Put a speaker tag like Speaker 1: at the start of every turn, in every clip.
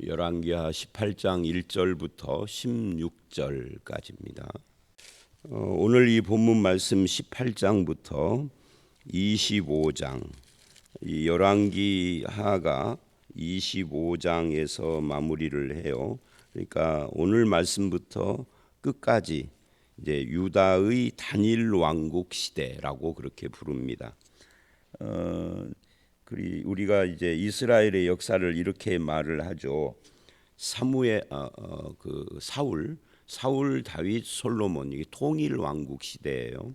Speaker 1: 열왕기하 18장 1절부터 16절까지입니다. 오늘 이 본문 말씀 18장부터 25장, 이 열왕기하가 25장에서 마무리를 해요. 그러니까 오늘 말씀부터 끝까지 이제 유다의 단일 왕국 시대라고 그렇게 부릅니다. 우리가 이제 이스라엘의 역사를 이렇게 말을 하죠. 사울, 다윗, 솔로몬, 이게 통일 왕국 시대예요.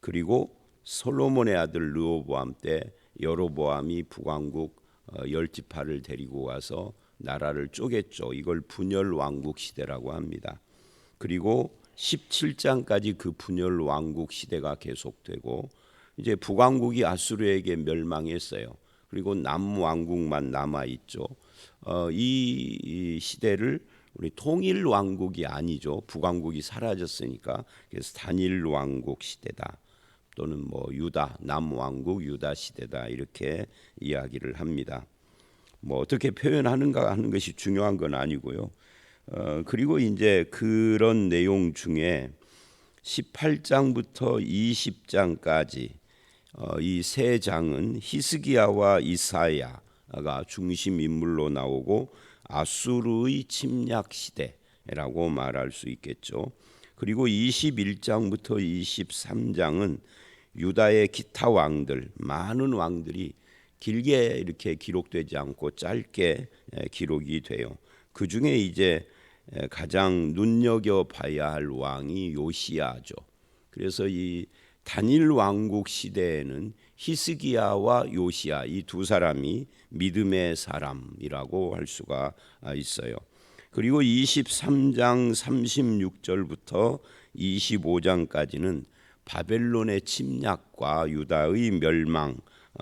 Speaker 1: 그리고 솔로몬의 아들 르호보암 때 여로보암이 북왕국 10지파를 데리고 와서 나라를 쪼갰죠. 이걸 분열 왕국 시대라고 합니다. 그리고 17장까지 그 분열 왕국 시대가 계속되고 이제 북왕국이 아수르에게 멸망했어요. 그리고 남왕국만 남아 있죠. 이 시대를 우리 통일 왕국이 아니죠. 북왕국이 사라졌으니까 그래서 단일 왕국 시대다. 또는 유다 남왕국 유다 시대다 이렇게 이야기를 합니다. 어떻게 표현하는가 하는 것이 중요한 건 아니고요. 그리고 이제 그런 내용 중에 18장부터 20장까지 이 세 장은 히스기야와 이사야가 중심 인물로 나오고 아수르의 침략 시대라고 말할 수 있겠죠. 그리고 21장부터 23장은 유다의 기타 왕들, 많은 왕들이 길게 이렇게 기록되지 않고 짧게 기록이 돼요. 그 중에 이제 가장 눈여겨봐야 할 왕이 요시야죠. 그래서 이 단일 왕국 시대에는 히스기야와 요시야 이 두 사람이 믿음의 사람이라고 할 수가 있어요. 그리고 23장 36절부터 25장까지는 바벨론의 침략과 유다의 멸망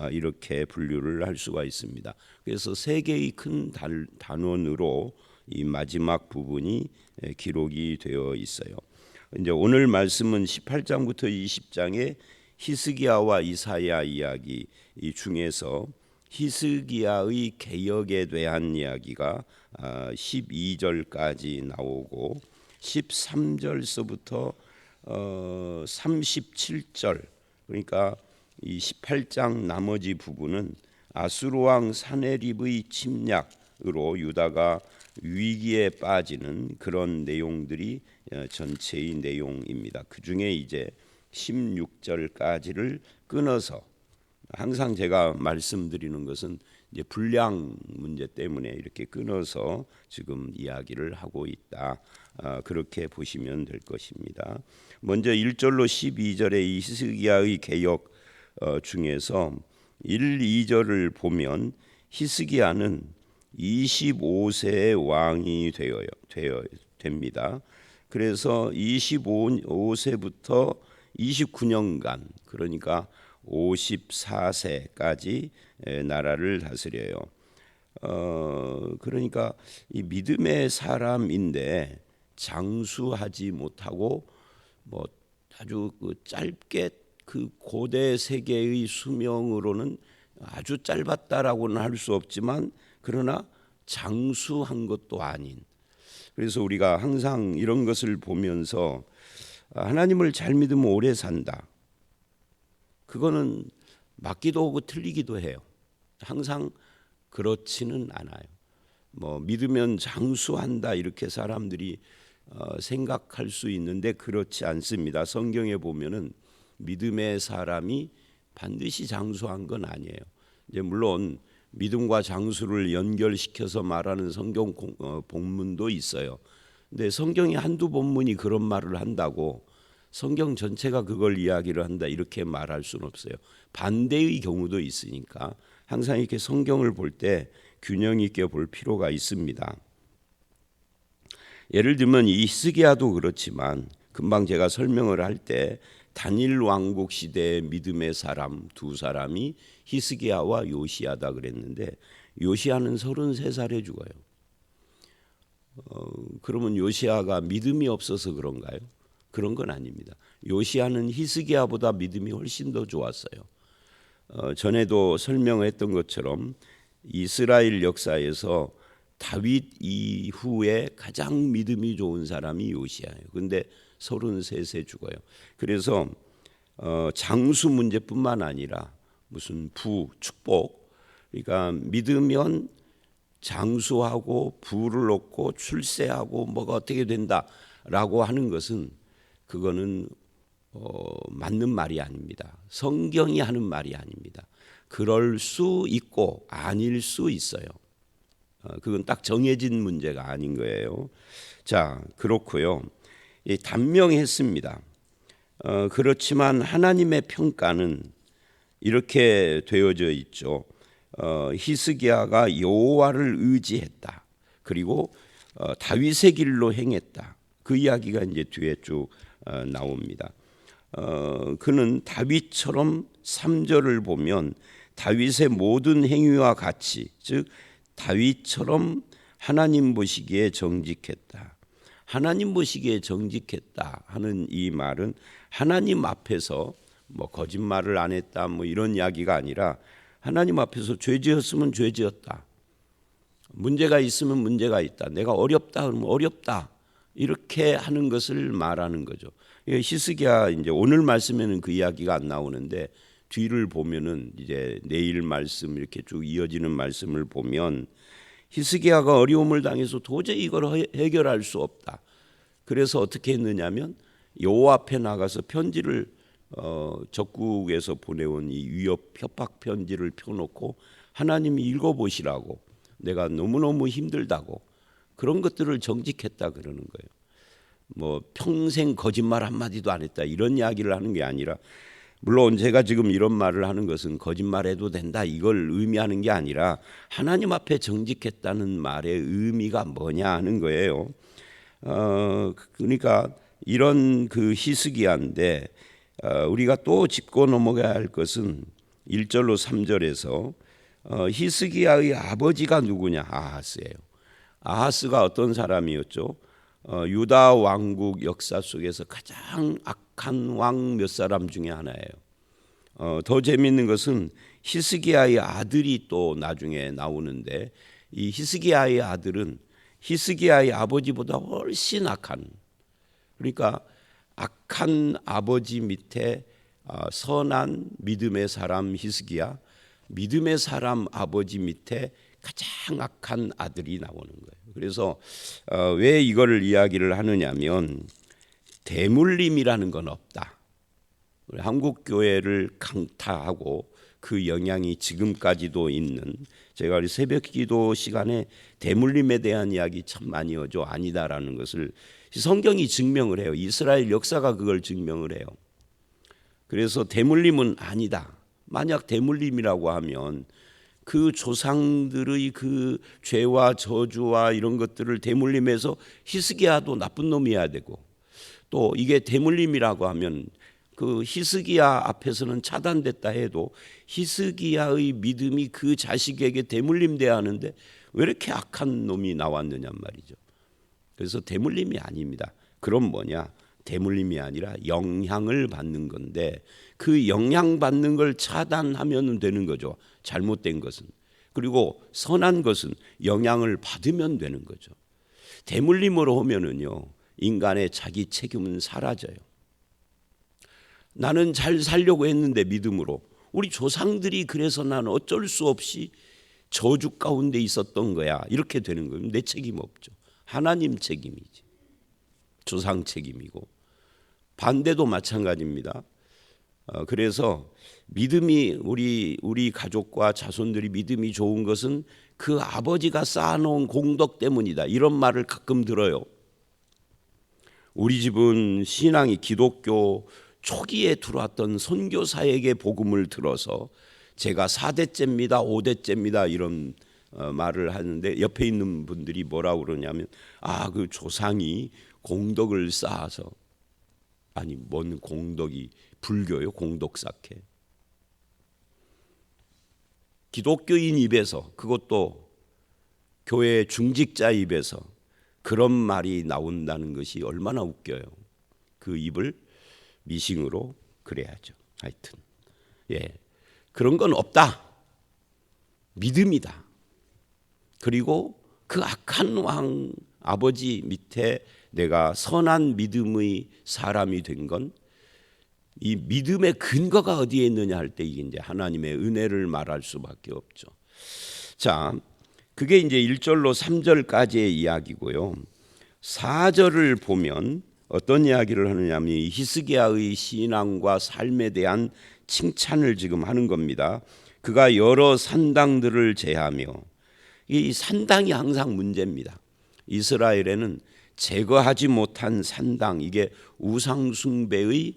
Speaker 1: 이렇게 분류를 할 수가 있습니다. 그래서 세 개의 큰 단원으로 이 마지막 부분이 기록이 되어 있어요. 이제 오늘 말씀은 18장부터 20장의 히스기야와 이사야 이야기 중에서 히스기야의 개혁에 대한 이야기가 12절까지 나오고 13절서부터 37절 그러니까 이 18장 나머지 부분은 아수르 왕 사네립의 침략으로 유다가 위기에 빠지는 그런 내용들이 전체의 내용입니다. 그 중에 이제 16절까지를 끊어서 항상 제가 말씀드리는 것은 이제 분량 문제 때문에 이렇게 끊어서 지금 이야기를 하고 있다. 그렇게 보시면 될 것입니다. 먼저 1절로 12절의 이 히스기야의 개혁 중에서 1, 2절을 보면 히스기야는 25세의 왕이 됩니다. 그래서 25세부터 29년간 그러니까 54세까지 나라를 다스려요. 그러니까 이 믿음의 사람인데 장수하지 못하고 아주 짧게 그 고대 세계의 수명으로는 아주 짧았다라고는 할 수 없지만 그러나 장수한 것도 아닌. 그래서 우리가 항상 이런 것을 보면서 하나님을 잘 믿으면 오래 산다. 그거는 맞기도 하고 틀리기도 해요. 항상 그렇지는 않아요. 믿으면 장수한다 이렇게 사람들이 생각할 수 있는데 그렇지 않습니다. 성경에 보면은 믿음의 사람이 반드시 장수한 건 아니에요. 이제 물론 믿음과 장수를 연결시켜서 말하는 성경 본문도 있어요. 근데 성경이 한두 본문이 그런 말을 한다고 성경 전체가 그걸 이야기를 한다 이렇게 말할 수는 없어요. 반대의 경우도 있으니까 항상 이렇게 성경을 볼 때 균형 있게 볼 필요가 있습니다. 예를 들면 이 히스기야도 그렇지만 금방 제가 설명을 할 때 단일 왕국 시대의 믿음의 사람 두 사람이 히스기야와 요시야다 그랬는데 요시야는 33살에 죽어요. 그러면 요시야가 믿음이 없어서 그런가요? 그런 건 아닙니다. 요시야는 히스기야보다 믿음이 훨씬 더 좋았어요. 전에도 설명했던 것처럼 이스라엘 역사에서 다윗 이후에 가장 믿음이 좋은 사람이 요시야예요. 근데 33세 죽어요. 그래서 장수 문제뿐만 아니라 무슨 축복, 그러니까 믿으면 장수하고 부를 얻고 출세하고 뭐가 어떻게 된다라고 하는 것은 그거는 맞는 말이 아닙니다. 성경이 하는 말이 아닙니다. 그럴 수 있고 아닐 수 있어요. 그건 딱 정해진 문제가 아닌 거예요. 자, 그렇고요. 단명했습니다. 그렇지만 하나님의 평가는 이렇게 되어져 있죠. 히스기야가 여호와를 의지했다. 그리고 다윗의 길로 행했다. 그 이야기가 이제 뒤에 쭉 나옵니다. 그는 다윗처럼 3절을 보면 다윗의 모든 행위와 같이, 즉 다윗처럼 하나님 보시기에 정직했다. 하나님 보시기에 정직했다 하는 이 말은 하나님 앞에서 뭐 거짓말을 안 했다 뭐 이런 이야기가 아니라 하나님 앞에서 죄 지었으면 죄 지었다. 문제가 있으면 문제가 있다. 내가 어렵다 그러면 어렵다. 이렇게 하는 것을 말하는 거죠. 히스기야 이제 오늘 말씀에는 그 이야기가 안 나오는데 뒤를 보면은 이제 내일 말씀 이렇게 쭉 이어지는 말씀을 보면 히스기야가 어려움을 당해서 도저히 이걸 해결할 수 없다. 그래서 어떻게 했느냐면 여호와 앞에 나가서 편지를 적국에서 보내온 이 위협 협박 편지를 펴놓고 하나님이 읽어보시라고, 내가 너무너무 힘들다고, 그런 것들을 정직했다 그러는 거예요. 뭐 평생 거짓말 한마디도 안 했다 이런 이야기를 하는 게 아니라, 물론 제가 지금 이런 말을 하는 것은 거짓말해도 된다 이걸 의미하는 게 아니라 하나님 앞에 정직했다는 말의 의미가 뭐냐 하는 거예요. 그러니까 이런 그 히스기야인데 우리가 또 짚고 넘어가야 할 것은 1절로 3절에서 히스기야의 아버지가 누구냐? 아하스예요. 아하스가 어떤 사람이었죠? 유다 왕국 역사 속에서 가장 악한 왕 몇 사람 중에 하나예요. 더 재미있는 것은 히스기야의 아들이 또 나중에 나오는데 이 히스기야의 아들은 히스기야의 아버지보다 훨씬 악한, 그러니까 악한 아버지 밑에 선한 믿음의 사람 히스기야, 믿음의 사람 아버지 밑에 가장 악한 아들이 나오는 거예요. 그래서 왜 이거를 이야기를 하느냐면 대물림이라는 건 없다. 한국 교회를 강타하고 그 영향이 지금까지도 있는, 제가 우리 새벽기도 시간에 대물림에 대한 이야기 참 많이 하죠. 아니다라는 것을 성경이 증명을 해요. 이스라엘 역사가 그걸 증명을 해요. 그래서 대물림은 아니다. 만약 대물림이라고 하면 그 조상들의 그 죄와 저주와 이런 것들을 대물림해서 히스기야도 나쁜 놈이어야 되고, 또 이게 대물림이라고 하면 그 히스기야 앞에서는 차단됐다 해도 히스기야의 믿음이 그 자식에게 대물림돼야 하는데 왜 이렇게 악한 놈이 나왔느냐 말이죠. 그래서 대물림이 아닙니다. 그럼 뭐냐? 대물림이 아니라 영향을 받는 건데 그 영향 받는 걸 차단하면 되는 거죠. 잘못된 것은. 그리고 선한 것은 영향을 받으면 되는 거죠. 대물림으로 하면은요, 인간의 자기 책임은 사라져요. 나는 잘 살려고 했는데 믿음으로, 우리 조상들이 그래서 나는 어쩔 수 없이 저주 가운데 있었던 거야, 이렇게 되는 거예요. 내 책임 없죠. 하나님 책임이지. 조상 책임이고. 반대도 마찬가지입니다. 그래서 믿음이 우리 가족과 자손들이 믿음이 좋은 것은 그 아버지가 쌓아놓은 공덕 때문이다, 이런 말을 가끔 들어요. 우리 집은 신앙이 기독교 초기에 들어왔던 선교사에게 복음을 들어서 제가 4대째입니다 5대째입니다 이런 말을 하는데 옆에 있는 분들이 뭐라고 그러냐면 그 조상이 공덕을 쌓아서. 아니 뭔 공덕이, 불교요? 공덕 쌓게. 기독교인 입에서, 그것도 교회 중직자 입에서 그런 말이 나온다는 것이 얼마나 웃겨요. 그 입을 미싱으로 그래야죠. 하여튼 그런 건 없다. 믿음이다. 그리고 그 악한 왕 아버지 밑에 내가 선한 믿음의 사람이 된 건 이 믿음의 근거가 어디에 있느냐 할 때 이게 이제 하나님의 은혜를 말할 수밖에 없죠. 자, 그게 이제 1절로 3절까지의 이야기고요. 4절을 보면 어떤 이야기를 하느냐면 히스기야의 신앙과 삶에 대한 칭찬을 지금 하는 겁니다. 그가 여러 산당들을 제하며, 이 산당이 항상 문제입니다. 이스라엘에는 제거하지 못한 산당, 이게 우상 숭배의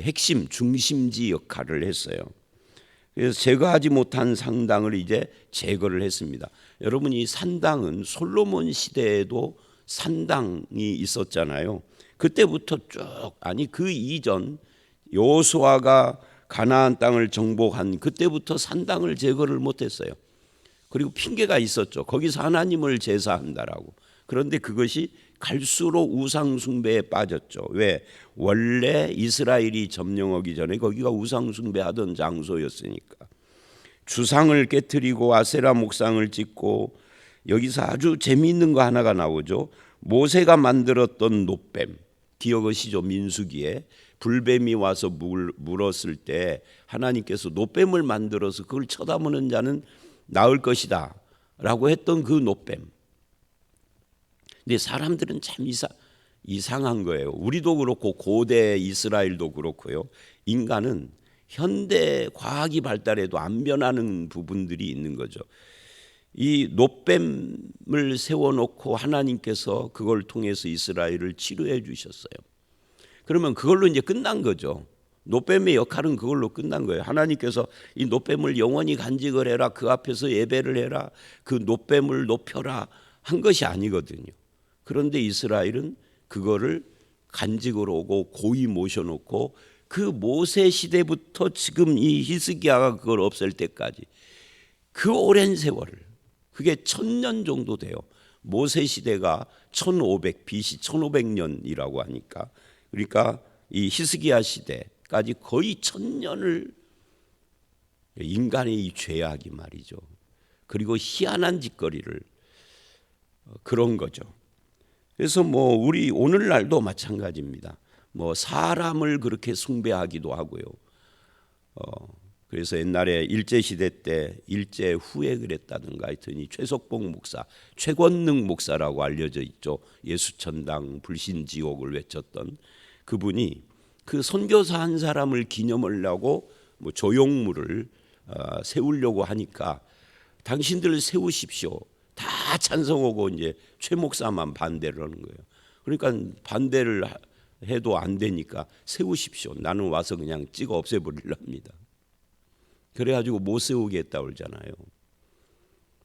Speaker 1: 핵심 중심지 역할을 했어요. 그래서 제거하지 못한 산당을 이제 제거를 했습니다. 여러분, 이 산당은 솔로몬 시대에도 산당이 있었잖아요. 그때부터 쭉, 아니 그 이전 여호수아가 가나안 땅을 정복한 그때부터 산당을 제거를 못했어요. 그리고 핑계가 있었죠. 거기서 하나님을 제사한다라고. 그런데 그것이 갈수록 우상 숭배에 빠졌죠. 왜? 원래 이스라엘이 점령하기 전에 거기가 우상 숭배하던 장소였으니까. 주상을 깨뜨리고 아세라 목상을 짓고, 여기서 아주 재미있는 거 하나가 나오죠. 모세가 만들었던 놋뱀, 기억하시죠? 민수기에 불뱀이 와서 물었을 때 하나님께서 놋뱀을 만들어서 그걸 쳐다보는 자는 나을 것이다 라고 했던 그 놋뱀. 근데 사람들은 참 이상한 거예요. 우리도 그렇고 고대 이스라엘도 그렇고요. 인간은 현대 과학이 발달해도 안 변하는 부분들이 있는 거죠. 이 놋뱀을 세워놓고 하나님께서 그걸 통해서 이스라엘을 치료해 주셨어요. 그러면 그걸로 이제 끝난 거죠. 놋뱀의 역할은 그걸로 끝난 거예요. 하나님께서 이 놋뱀을 영원히 간직을 해라, 그 앞에서 예배를 해라, 그 놋뱀을 높여라 한 것이 아니거든요. 그런데 이스라엘은 그거를 간직으로 오고 고이 모셔놓고 그 모세 시대부터 지금 이 히스기야가 그걸 없앨 때까지 그 오랜 세월을, 그게 1000년 정도 돼요. 모세 시대가 1500 BC 1500년이라고 하니까, 그러니까 이 히스기야 시대까지 거의 1000년을 인간의 이 죄악이 말이죠. 그리고 희한한 짓거리를 그런 거죠. 그래서 뭐 우리 오늘날도 마찬가지입니다. 뭐 사람을 그렇게 숭배하기도 하고요. 그래서 옛날에 일제 시대 때 일제 후에 그랬다든가 하여튼 이 최석봉 목사, 최권능 목사라고 알려져 있죠. 예수천당 불신지옥을 외쳤던 그분이 그 선교사 한 사람을 기념하려고 뭐 조형물을 세우려고 하니까 당신들 세우십시오. 다 찬성하고 이제 최 목사만 반대를 하는 거예요. 그러니까 반대를 해도 안 되니까 세우십시오. 나는 와서 그냥 찍어 없애버리려 합니다. 그래가지고 못 세우겠다 그러잖아요.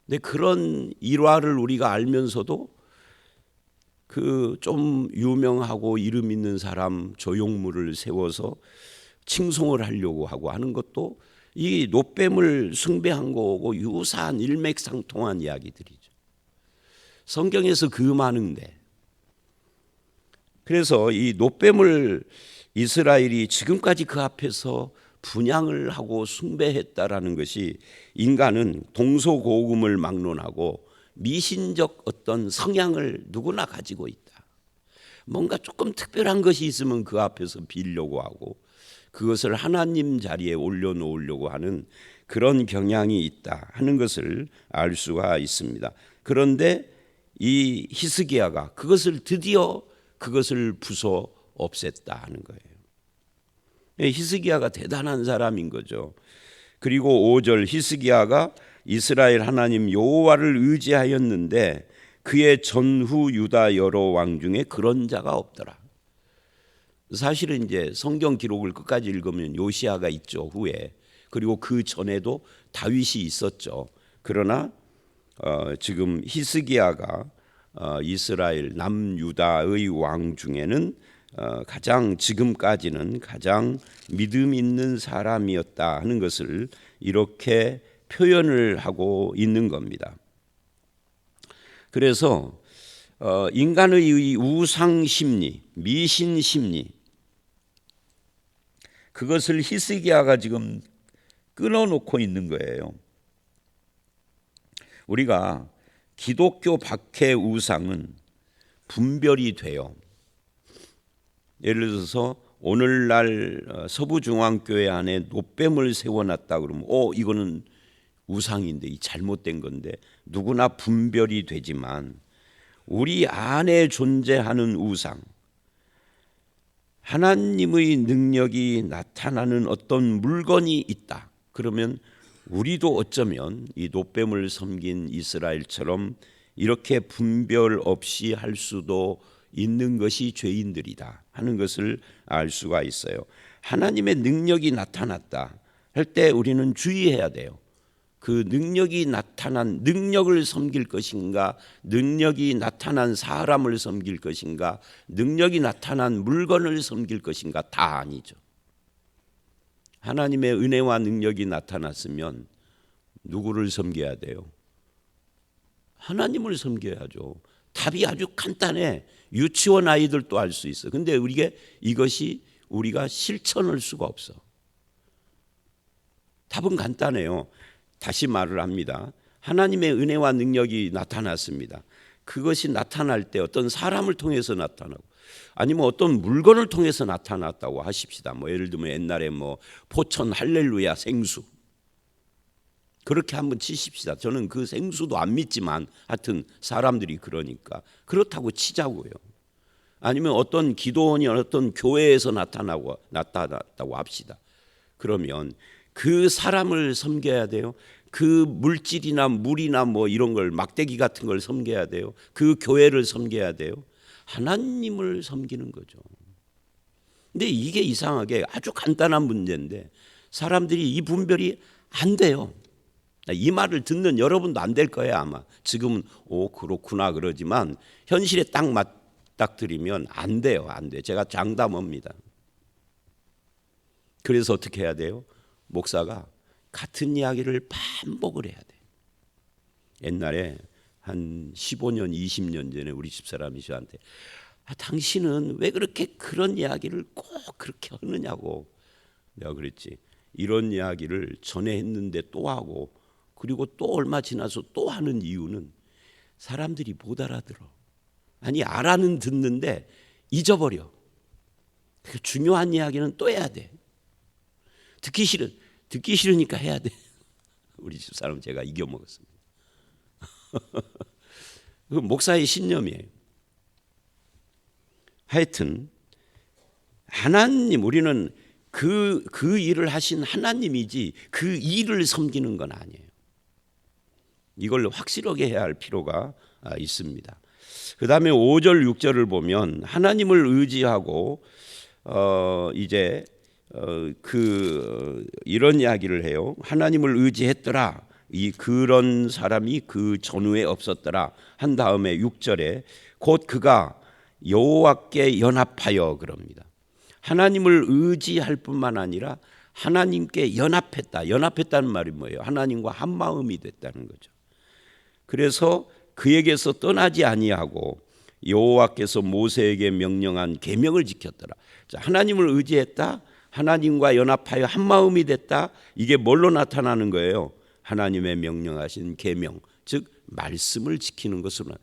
Speaker 1: 근데 그런 일화를 우리가 알면서도 그 좀 유명하고 이름 있는 사람 조형물을 세워서 칭송을 하려고 하고 하는 것도 이 놋뱀을 숭배한 거고 유사한 일맥상통한 이야기들이죠. 성경에서 그 많은데, 그래서 이 놋뱀을 이스라엘이 지금까지 그 앞에서 분향을 하고 숭배했다라는 것이 인간은 동서고금을 막론하고 미신적 어떤 성향을 누구나 가지고 있다. 뭔가 조금 특별한 것이 있으면 그 앞에서 빌려고 하고 그것을 하나님 자리에 올려놓으려고 하는 그런 경향이 있다 하는 것을 알 수가 있습니다. 그런데 이 히스기야가 그것을 드디어 그것을 부숴 없앴다 하는 거예요. 히스기야가 대단한 사람인 거죠. 그리고 5절 히스기야가 이스라엘 하나님 여호와를 의지하였는데 그의 전후 유다 여러 왕 중에 그런 자가 없더라. 사실은 이제 성경 기록을 끝까지 읽으면 요시야가 있죠, 후에. 그리고 그 전에도 다윗이 있었죠. 그러나 지금 히스기야가 이스라엘 남유다의 왕 중에는 가장 지금까지는 가장 믿음 있는 사람이었다 하는 것을 이렇게 표현을 하고 있는 겁니다. 그래서 인간의 이 우상 심리, 미신 심리, 그것을 히스기야가 지금 끊어놓고 있는 거예요. 우리가 기독교 박해 우상은 분별이 돼요. 예를 들어서 오늘날 서부중앙교회 안에 노뱀을 세워놨다 그러면 이거는 우상인데, 이 잘못된 건데, 누구나 분별이 되지만 우리 안에 존재하는 우상, 하나님의 능력이 나타나는 어떤 물건이 있다. 그러면 우리도 어쩌면 이 노뱀을 섬긴 이스라엘처럼 이렇게 분별 없이 할 수도 있는 것이 죄인들이다 하는 것을 알 수가 있어요. 하나님의 능력이 나타났다 할 때 우리는 주의해야 돼요. 그 능력이 나타난 능력을 섬길 것인가, 능력이 나타난 사람을 섬길 것인가, 능력이 나타난 물건을 섬길 것인가, 다 아니죠. 하나님의 은혜와 능력이 나타났으면 누구를 섬겨야 돼요? 하나님을 섬겨야죠. 답이 아주 간단해. 유치원 아이들도 알 수 있어. 근데 이것이 우리가 실천할 수가 없어. 답은 간단해요. 다시 말을 합니다. 하나님의 은혜와 능력이 나타났습니다. 그것이 나타날 때 어떤 사람을 통해서 나타나고, 아니면 어떤 물건을 통해서 나타났다고 하십시다. 예를 들면 옛날에 포천 할렐루야 생수, 그렇게 한번 치십시다. 저는 그 생수도 안 믿지만 하여튼 사람들이 그러니까 그렇다고 치자고요. 아니면 어떤 기도원이 어떤 교회에서 나타났다고 합시다. 그러면 그 사람을 섬겨야 돼요? 그 물질이나 물이나 이런 걸, 막대기 같은 걸 섬겨야 돼요? 그 교회를 섬겨야 돼요? 하나님을 섬기는 거죠. 근데 이게 이상하게 아주 간단한 문제인데 사람들이 이 분별이 안 돼요. 이 말을 듣는 여러분도 안 될 거예요 아마. 지금은 그렇구나 그러지만 현실에 딱 맞닥뜨리면 안 돼요. 안 돼. 제가 장담합니다. 그래서 어떻게 해야 돼요? 목사가 같은 이야기를 반복을 해야 돼. 옛날에 한 15년 20년 전에 우리 집사람이 저한테 당신은 왜 그렇게 그런 이야기를 꼭 그렇게 하느냐고. 내가 그랬지, 이런 이야기를 전에 했는데 또 하고 그리고 또 얼마 지나서 또 하는 이유는 사람들이 못 알아들어. 아니 알아는 듣는데 잊어버려. 중요한 이야기는 또 해야 돼. 듣기 싫으니까 해야 돼. 우리 집사람 제가 이겨먹었습니다. 그 목사의 신념이에요. 하여튼 하나님, 우리는 그 일을 하신 하나님이지 그 일을 섬기는 건 아니에요. 이걸 확실하게 해야 할 필요가 있습니다. 그 다음에 5절 6절을 보면 하나님을 의지하고 이런 이야기를 해요. 하나님을 의지했더라. 그런 사람이 그 전후에 없었더라 한 다음에 6절에 곧 그가 여호와께 연합하여 그럽니다. 하나님을 의지할 뿐만 아니라 하나님께 연합했다. 연합했다는 말이 뭐예요? 하나님과 한 마음이 됐다는 거죠. 그래서 그에게서 떠나지 아니하고 여호와께서 모세에게 명령한 계명을 지켰더라. 자, 하나님을 의지했다. 하나님과 연합하여 한 마음이 됐다. 이게 뭘로 나타나는 거예요? 하나님의 명령하신 계명, 즉 말씀을 지키는 것으로.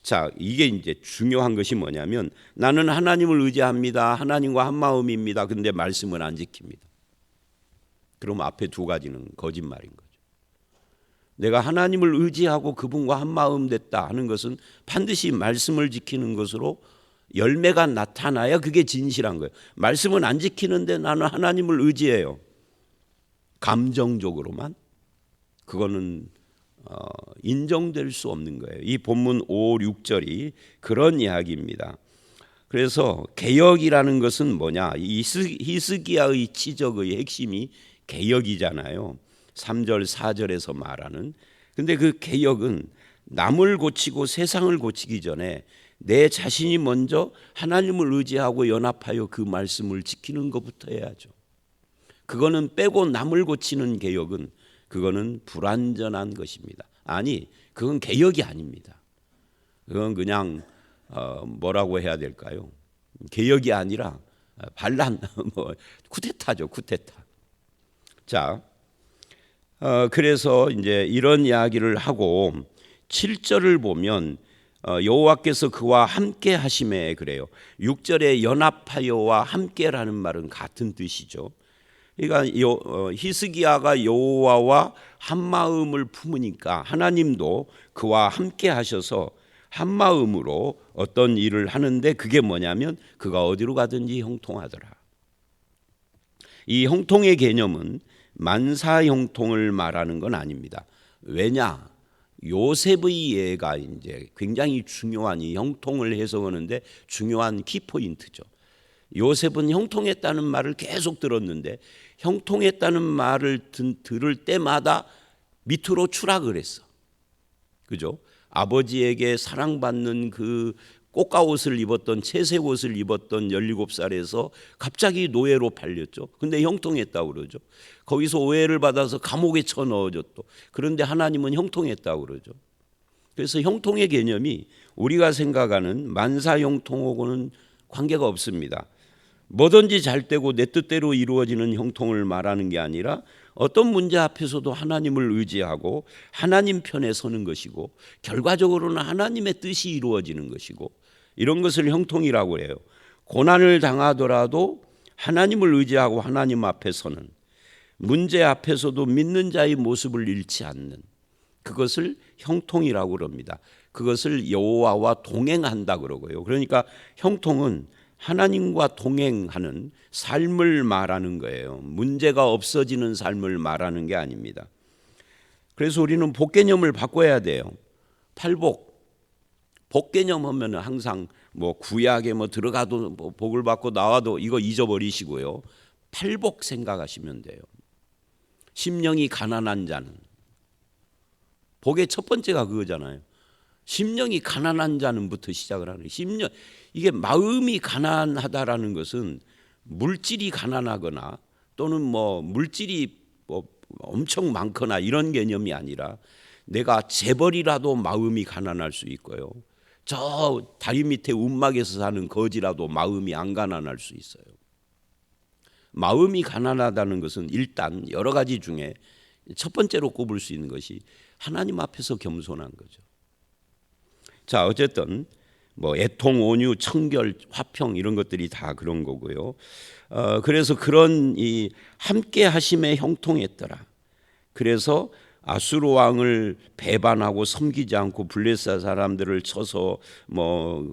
Speaker 1: 자, 이게 이제 중요한 것이 뭐냐면 나는 하나님을 의지합니다. 하나님과 한 마음입니다. 근데 말씀을 안 지킵니다. 그럼 앞에 두 가지는 거짓말인 거죠. 내가 하나님을 의지하고 그분과 한 마음 됐다 하는 것은 반드시 말씀을 지키는 것으로 열매가 나타나야 그게 진실한 거예요. 말씀은 안 지키는데 나는 하나님을 의지해요. 감정적으로만 그거는 인정될 수 없는 거예요. 이 본문 5, 6절이 그런 이야기입니다. 그래서 개혁이라는 것은 뭐냐? 히스기야의 치적의 핵심이 개혁이잖아요. 3절 4절에서 말하는. 근데 그 개혁은 남을 고치고 세상을 고치기 전에 내 자신이 먼저 하나님을 의지하고 연합하여 그 말씀을 지키는 것부터 해야죠. 그거는 빼고 남을 고치는 개혁은 그거는 불완전한 것입니다. 아니, 그건 개혁이 아닙니다. 그건 그냥 뭐라고 해야 될까요? 개혁이 아니라 반란, 쿠데타죠, 쿠데타. 자, 그래서 이제 이런 이야기를 하고 7절을 보면 여호와께서 그와 함께 하심에 그래요. 6절에 연합하여와 함께라는 말은 같은 뜻이죠. 그러니까 히스기야가 여호와와 한 마음을 품으니까 하나님도 그와 함께 하셔서 한 마음으로 어떤 일을 하는데, 그게 뭐냐면 그가 어디로 가든지 형통하더라. 이 형통의 개념은 만사 형통을 말하는 건 아닙니다. 왜냐? 요셉의 예가 이제 굉장히 중요한, 이 형통을 해석하는데 중요한 키포인트죠. 요셉은 형통했다는 말을 계속 들었는데 형통했다는 말을 들을 때마다 밑으로 추락을 했어. 그죠? 아버지에게 사랑받는 그 꽃가옷을 입었던, 채색 옷을 입었던 17살에서 갑자기 노예로 팔렸죠. 근데 형통했다고 그러죠. 거기서 오해를 받아서 감옥에 쳐넣어졌죠. 그런데 하나님은 형통했다고 그러죠. 그래서 형통의 개념이 우리가 생각하는 만사 형통하고는 관계가 없습니다. 뭐든지 잘 되고 내 뜻대로 이루어지는 형통을 말하는 게 아니라 어떤 문제 앞에서도 하나님을 의지하고 하나님 편에 서는 것이고 결과적으로는 하나님의 뜻이 이루어지는 것이고, 이런 것을 형통이라고 해요. 고난을 당하더라도 하나님을 의지하고 하나님 앞에 서는, 문제 앞에서도 믿는 자의 모습을 잃지 않는, 그것을 형통이라고 그럽니다. 그것을 여호와와 동행한다 그러고요. 그러니까 형통은 하나님과 동행하는 삶을 말하는 거예요. 문제가 없어지는 삶을 말하는 게 아닙니다. 그래서 우리는 복 개념을 바꿔야 돼요. 팔복. 복 개념 하면 항상 뭐 구약에 뭐 들어가도 뭐 복을 받고 나와도 이거 잊어버리시고요. 팔복 생각하시면 돼요. 심령이 가난한 자는, 복의 첫 번째가 그거잖아요. 심령이 가난한 자는부터 시작을 하는 거예요. 이게 마음이 가난하다라는 것은 물질이 가난하거나 또는 뭐 물질이 뭐 엄청 많거나 이런 개념이 아니라 내가 재벌이라도 마음이 가난할 수 있고요. 저 다리 밑에 움막에서 사는 거지라도 마음이 안 가난할 수 있어요. 마음이 가난하다는 것은 일단 여러 가지 중에 첫 번째로 꼽을 수 있는 것이 하나님 앞에서 겸손한 거죠. 자, 어쨌든 뭐 애통, 온유, 청결, 화평 이런 것들이 다 그런 거고요. 그래서 그런 이 함께 하심에 형통했더라. 그래서 아수르 왕을 배반하고 섬기지 않고 블레셋 사람들을 쳐서 뭐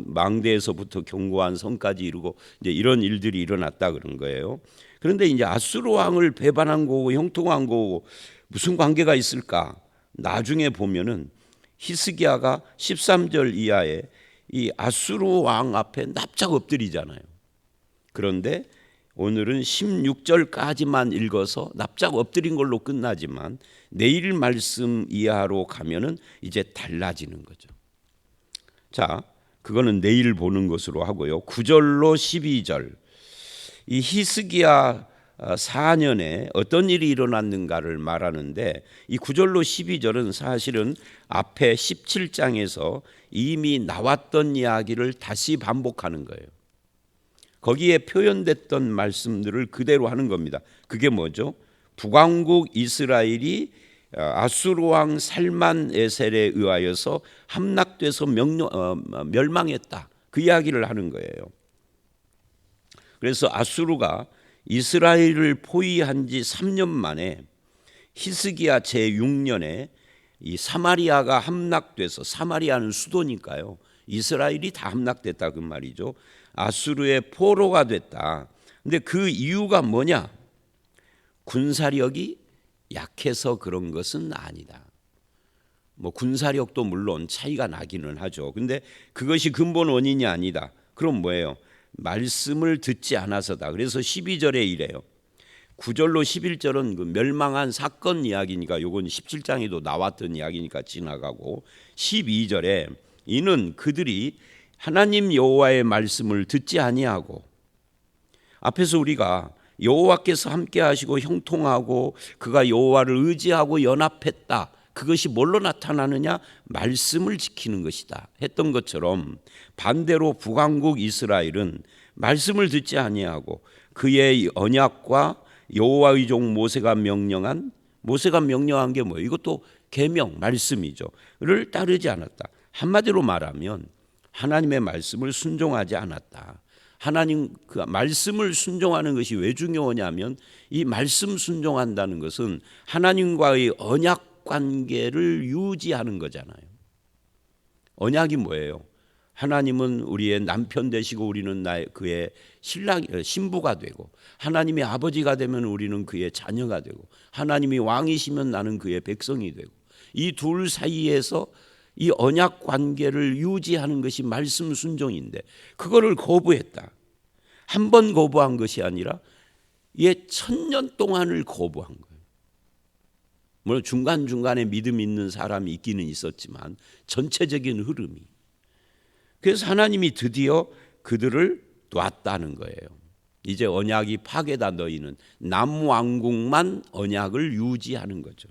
Speaker 1: 망대에서부터 견고한 성까지 이루고 이제 이런 일들이 일어났다 그런 거예요. 그런데 이제 아수르 왕을 배반한 거고 형통한 거고 무슨 관계가 있을까? 나중에 보면은 히스기야가 13절 이하에 이 아수르 왕 앞에 납작 엎드리잖아요. 그런데 오늘은 16절까지만 읽어서 납작 엎드린 걸로 끝나지만 내일 말씀 이하로 가면은 이제 달라지는 거죠. 자, 그거는 내일 보는 것으로 하고요. 9절로 12절, 이 히스기야 4년에 어떤 일이 일어났는가를 말하는데, 이 9절로 12절은 사실은 앞에 17장에서 이미 나왔던 이야기를 다시 반복하는 거예요. 거기에 표현됐던 말씀들을 그대로 하는 겁니다. 그게 뭐죠? 북왕국 이스라엘이 아수르 왕 살만에셀에 의하여서 함락돼서 멸망했다. 그 이야기를 하는 거예요. 그래서 아수르가 이스라엘을 포위한 지 3년 만에 히스기야 제6년에 이 사마리아가 함락돼서, 사마리아는 수도니까요. 이스라엘이 다 함락됐다 그 말이죠. 아수르의 포로가 됐다. 근데 그 이유가 뭐냐? 군사력이 약해서 그런 것은 아니다. 뭐 군사력도 물론 차이가 나기는 하죠. 근데 그것이 근본 원인이 아니다. 그럼 뭐예요? 말씀을 듣지 않아서다. 그래서 12절에 이래요. 9절로 11절은 그 멸망한 사건 이야기니까 요건 17장에도 나왔던 이야기니까 지나가고, 12절에 이는 그들이 하나님 여호와의 말씀을 듣지 아니하고, 앞에서 우리가 여호와께서 함께 하시고 형통하고 그가 여호와를 의지하고 연합했다. 그것이 뭘로 나타나느냐? 말씀을 지키는 것이다 했던 것처럼, 반대로 북왕국 이스라엘은 말씀을 듣지 아니하고 그의 언약과 여호와의 종 모세가 명령한 게 뭐예요? 이것도 계명 말씀이죠.를 따르지 않았다. 한마디로 말하면 하나님의 말씀을 순종하지 않았다. 하나님 그 말씀을 순종하는 것이 왜 중요하냐면 이 말씀 순종한다는 것은 하나님과의 언약 관계를 유지하는 거잖아요. 언약이 뭐예요? 하나님은 우리의 남편 되시고 우리는 그의 신부가 되고, 하나님이 아버지가 되면 우리는 그의 자녀가 되고, 하나님이 왕이시면 나는 그의 백성이 되고, 이 둘 사이에서 이 언약 관계를 유지하는 것이 말씀 순종인데 그거를 거부했다. 한 번 거부한 것이 아니라 1000년 동안을 거부한 거예요. 물론 중간중간에 믿음 있는 사람이 있기는 있었지만 전체적인 흐름이. 그래서 하나님이 드디어 그들을 놨다는 거예요. 이제 언약이 파괴다. 너희는 남왕국만 언약을 유지하는 거죠.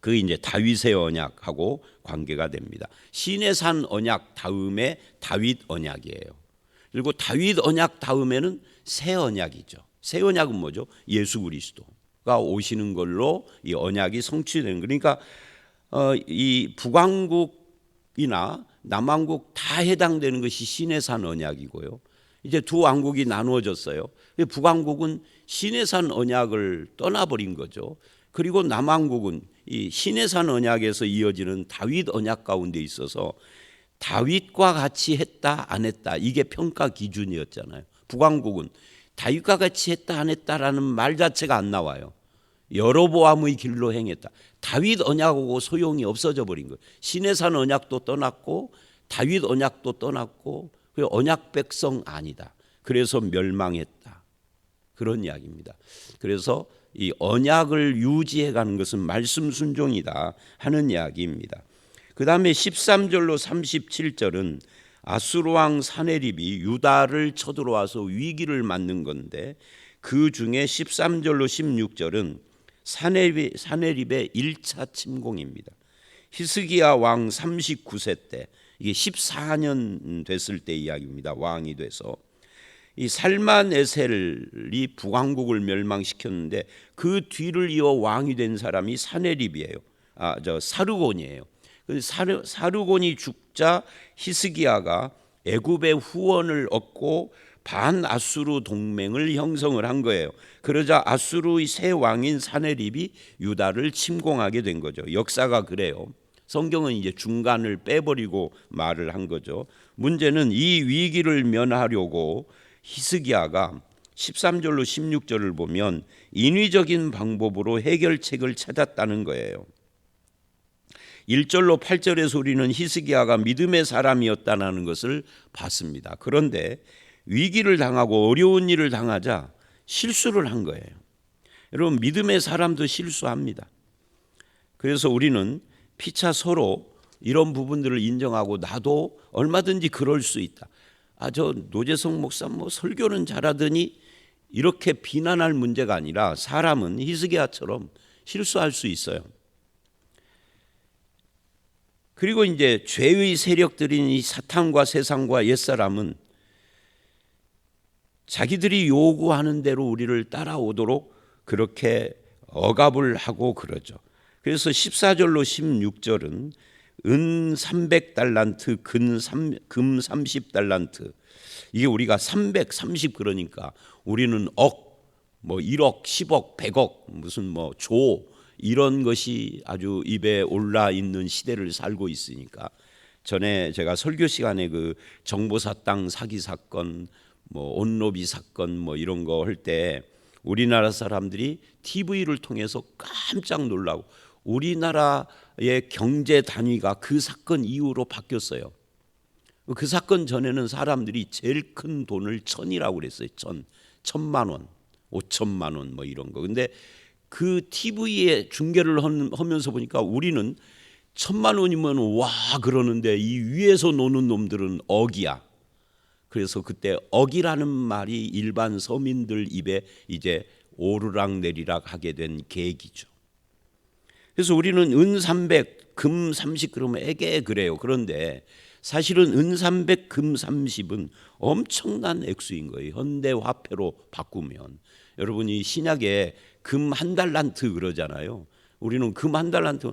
Speaker 1: 그게 이제 다윗의 언약하고 관계가 됩니다. 시내산 언약 다음에 다윗 언약이에요. 그리고 다윗 언약 다음에는 새 언약이죠. 새 언약은 뭐죠? 예수 그리스도가 오시는 걸로 이 언약이 성취되는. 그러니까 이 북왕국이나 남왕국 다 해당되는 것이 시내산 언약이고요. 이제 두 왕국이 나누어졌어요. 북왕국은 시내산 언약을 떠나버린 거죠. 그리고 남왕국은 이 시내산 언약에서 이어지는 다윗 언약 가운데 있어서 다윗과 같이 했다 안 했다 이게 평가 기준이었잖아요. 북왕국은 다윗과 같이 했다 안 했다라는 말 자체가 안 나와요. 여로보암의 길로 행했다. 다윗 언약하고 소용이 없어져 버린 거예요. 시내산 언약도 떠났고 다윗 언약도 떠났고 언약 백성 아니다. 그래서 멸망했다. 그런 이야기입니다. 그래서 이 언약을 유지해가는 것은 말씀 순종이다 하는 이야기입니다. 그 다음에 13절로 37절은 아수르 왕 사네립이 유다를 쳐들어와서 위기를 맞는 건데, 그 중에 13절로 16절은 사네립의 1차 침공입니다. 히스기야 왕 39세 때, 이게 14년 됐을 때 이야기입니다. 왕이 돼서 이 살만에셀이 북왕국을 멸망시켰는데 그 뒤를 이어 왕이 된 사람이 사네립이에요. 사르곤이에요. 사르곤이 죽자 히스기야가 애굽의 후원을 얻고 반아수르 동맹을 형성을 한 거예요. 그러자 아수르의 새 왕인 사네립이 유다를 침공하게 된 거죠. 역사가 그래요. 성경은 이제 중간을 빼버리고 말을 한 거죠. 문제는 이 위기를 면하려고 히스기야가 13절로 16절을 보면 인위적인 방법으로 해결책을 찾았다는 거예요. 1절로 8절에서 우리는 히스기야가 믿음의 사람이었다는 것을 봤습니다. 그런데 위기를 당하고 어려운 일을 당하자 실수를 한 거예요. 여러분, 믿음의 사람도 실수합니다. 그래서 우리는 피차 서로 이런 부분들을 인정하고 나도 얼마든지 그럴 수 있다. 저 노재성 목사 설교는 잘하더니 이렇게 비난할 문제가 아니라 사람은 히스기야처럼 실수할 수 있어요. 그리고 이제 죄의 세력들인 이 사탄과 세상과 옛사람은 자기들이 요구하는 대로 우리를 따라오도록 그렇게 억압을 하고 그러죠. 그래서 14절로 16절은 은 300달란트, 금 30달란트. 이게 우리가 330 그러니까 우리는 억, 1억, 10억, 100억, 무슨 조 이런 것이 아주 입에 올라 있는 시대를 살고 있으니까, 전에 제가 설교 시간에 그 정보사 땅 사기 사건, 온로비 사건 이런 거 할 때 우리나라 사람들이 TV를 통해서 깜짝 놀라고 우리나라의 경제 단위가 그 사건 이후로 바뀌었어요. 그 사건 전에는 사람들이 제일 큰 돈을 천이라고 그랬어요. 1,000만 원, 5천만 원 이런 거. 근데 그 TV에 중계를 하면서 보니까 우리는 1,000만 원이면 와 그러는데 이 위에서 노는 놈들은 억이야. 그래서 그때 억이라는 말이 일반 서민들 입에 이제 오르락 내리락 하게 된 계기죠. 그래서 우리는 은 300, 금 30 그러면 에게 그래요. 그런데 사실은 은 300, 금 30은 엄청난 액수인 거예요. 현대 화폐로 바꾸면. 여러분이 신약에 금 1달란트 그러잖아요. 우리는 금 한 달란트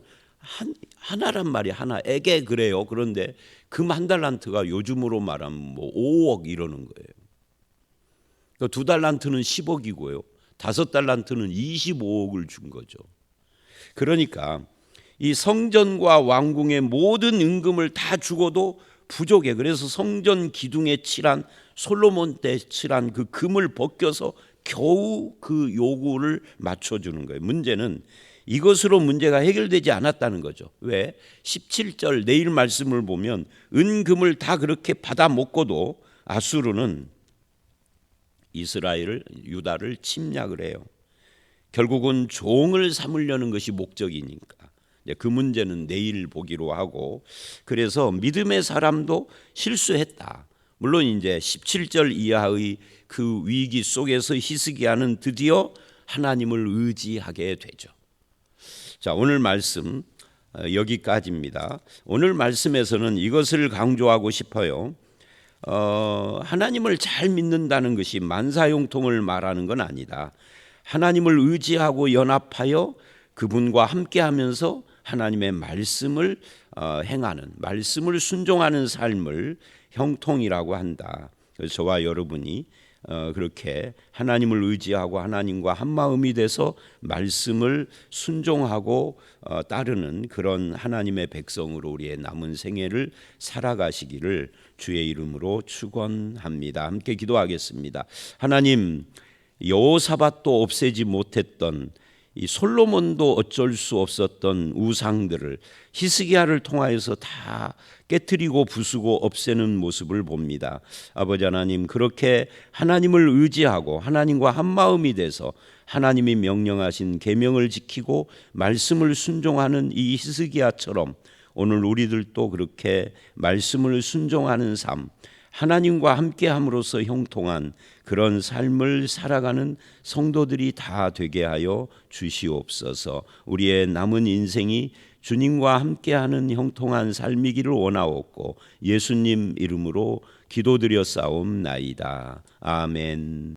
Speaker 1: 하나란 말이 하나에게 그래요. 그런데 금 한 달란트가 요즘으로 말하면 뭐 5억 이러는 거예요. 그러니까 2달란트는 10억이고요. 5달란트는 25억을 준 거죠. 그러니까 이 성전과 왕궁의 모든 은금을 다 주고도 부족해. 그래서 성전 기둥에 칠한 솔로몬 때 칠한 그 금을 벗겨서 겨우 그 요구를 맞춰주는 거예요. 문제는 이것으로 문제가 해결되지 않았다는 거죠. 왜? 17절 내일 말씀을 보면 은금을 다 그렇게 받아 먹고도 아수르는 이스라엘을 유다를 침략을 해요. 결국은 종을 삼으려는 것이 목적이니까 그 문제는 내일 보기로 하고, 그래서 믿음의 사람도 실수했다. 물론 이제 17절 이하의 그 위기 속에서 히스기야는 드디어 하나님을 의지하게 되죠. 자, 오늘 말씀 여기까지입니다. 오늘 말씀에서는 이것을 강조하고 싶어요. 하나님을 잘 믿는다는 것이 만사형통을 말하는 건 아니다. 하나님을 의지하고 연합하여 그분과 함께하면서 하나님의 말씀을 행하는, 말씀을 순종하는 삶을 형통이라고 한다. 그래서 저와 여러분이 그렇게 하나님을 의지하고 하나님과 한마음이 돼서 말씀을 순종하고 따르는 그런 하나님의 백성으로 우리의 남은 생애를 살아가시기를 주의 이름으로 축원합니다. 함께 기도하겠습니다. 하나님, 여호사밧도 없애지 못했던 이 솔로몬도 어쩔 수 없었던 우상들을 히스기야를 통하여서 다 깨트리고 부수고 없애는 모습을 봅니다. 아버지 하나님, 그렇게 하나님을 의지하고 하나님과 한마음이 돼서 하나님이 명령하신 계명을 지키고 말씀을 순종하는 이 히스기야처럼 오늘 우리들도 그렇게 말씀을 순종하는 삶, 하나님과 함께함으로써 형통한 그런 삶을 살아가는 성도들이 다 되게 하여 주시옵소서. 우리의 남은 인생이 주님과 함께하는 형통한 삶이기를 원하옵고 예수님 이름으로 기도드려 싸움나이다. 아멘.